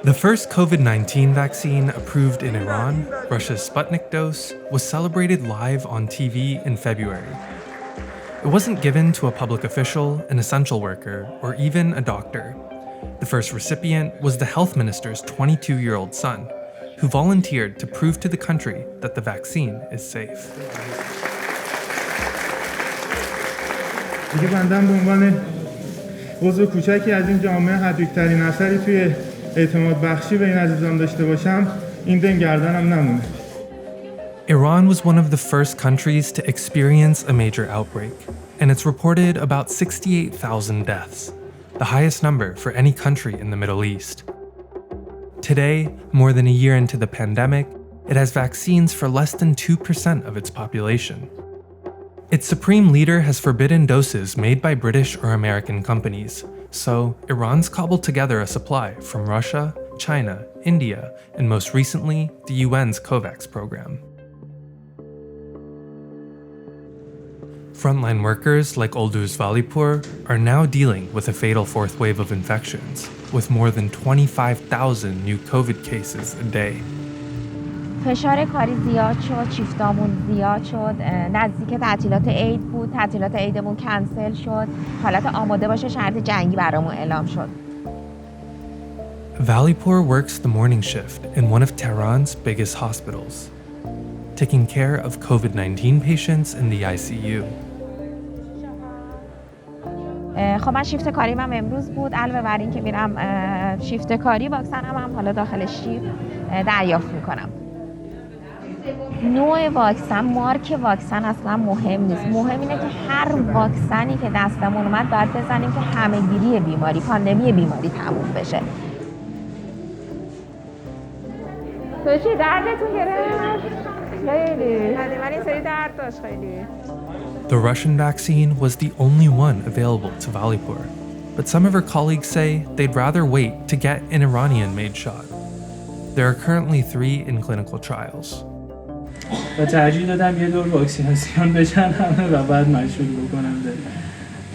The first COVID-19 vaccine approved in Iran, Russia's Sputnik dose, was celebrated live on TV in February. It wasn't given to a public official, an essential worker, or even a doctor. The first recipient was the health minister's 22-year-old son, who volunteered to prove to the country that the vaccine is safe. عضو کوچکی از این جامعه حداکثرین اثری توی اعتماد بخشی به این عزیزان داشته باشم این دن گردنم نمونه. Iran was one of the first countries to experience a major outbreak, and it's reported about 68,000 deaths, the highest number for any country in the Middle East. Today, more than a year into the pandemic, it has vaccines for less than 2% of its population. Its supreme leader has forbidden doses made by British or American companies, so Iran's cobbled together a supply from Russia, China, India, and most recently, the UN's COVAX program. Frontline workers like Olduz Valipur are now dealing with a fatal fourth wave of infections, with more than 25,000 new COVID cases a day. فشار کاری زیاد شد، شیفتامون زیاد شد، نزدیک تعطیلات عید بود، تعطیلات عیدمون کنسل شد، حالت آماده باشه شرط جنگی برامون اعلام شد. Valipur works the morning shift in one of Tehran's biggest hospitals, taking care of COVID-19 patients in the ICU. خب من شیفت کاریم هم امروز بود، علاوه بر این که میرم شیفت کاری واکسنم هم حالا داخل شیفت دریافت میکنم. نوع واکسن، مارک واکسن اصلا مهم نیست. مهم اینه که هر واکسنی که دستمون اومد باید بزنیم که همه‌گیری بیماری، پاندمی بیماری تموم بشه. تو چی دردتون گرفت؟ خیلی. من این سری درد داشت خیلی. The Russian vaccine was the only one available to Valipur, but some of her colleagues say they'd rather wait to get an Iranian-made shot. There are currently 3 in clinical trials. و ترجیح دادم یه دور واکسیناسیون بزنم و بعد مشغول بکنم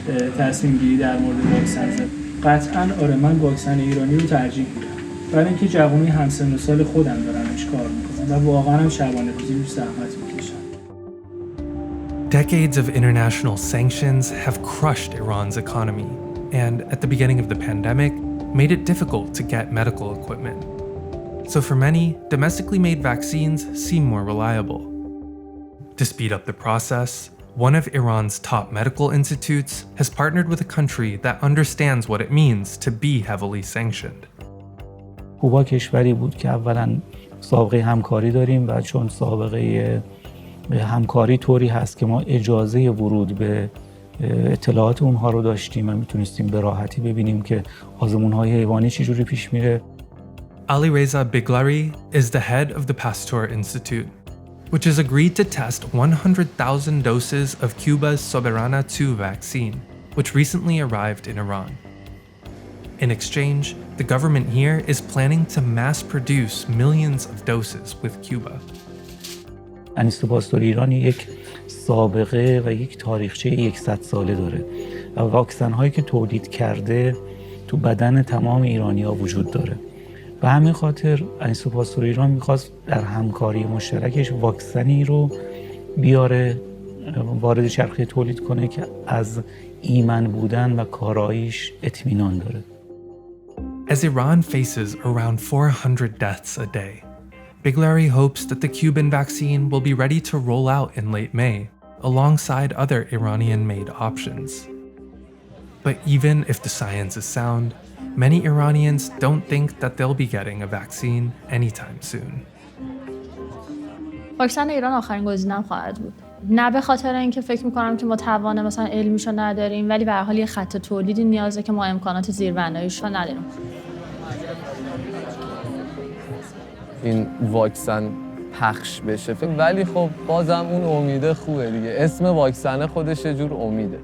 به تصمیم گیری در مورد واکسن زد. قطعاً آره من واکسن ایرانی رو ترجیح میدم. برای اینکه جوانی همسن و سال خودم دارمش کار میکنم و واقعاً هم شبانه روزی روش زحمت میکشم. Decades of international sanctions have crushed Iran's economy and, at the beginning of the pandemic, made it difficult to get medical equipment. So for many, domestically made vaccines seem more reliable. To speed up the process, one of Iran's top medical institutes has partnered with a country that understands what it means to be heavily sanctioned. کوبا کشوری بود که اولا سابقه همکاری داریم و چون سابقه همکاری طوری هست که ما اجازه ورود به اطلاعات اونها رو داشتیم و میتونستیم به راحتی ببینیم که آزمون‌های حیوانی چجوری پیش میره. Alireza Biglari is the head of the Pasteur Institute, which has agreed to test 100,000 doses of Cuba's Soberana 2 vaccine, which recently arrived in Iran. In exchange, the government here is planning to mass produce millions of doses with Cuba. انستیتوت پاستور ایران یک سابقه و یک تاریخچه 100 ساله داره و واکسن هایی که تولید کرده تو بدن تمام ایرانی‌ها وجود داره. به همین خاطر انستیتوت پاستور ایران می‌خواست در همکاری مشترکش واکسنی رو بیاره وارد چرخه تولید کنه که از ایمن بودن و کاراییش اطمینان داره. As Iran faces around 400 deaths a day, Biglari hopes that the Cuban vaccine will be ready to roll out in late May, alongside other Iranian-made options. But even if the science is sound, many Iranians don't think that they'll be getting a vaccine anytime soon. واکسن ایران آخرین گزینه‌ام خواهد بود. نه به خاطر اینکه فکر می‌کنم که ما توان مثلا علمیشو نداریم، ولی به هر حال یه خط تولیدی نیازه که ما امکانات زیربناییشو نداریم. این واکسن پخش بشه ولی خب بازم اون امیده خوبه دیگه. اسم واکسن خودش یه جور امیده.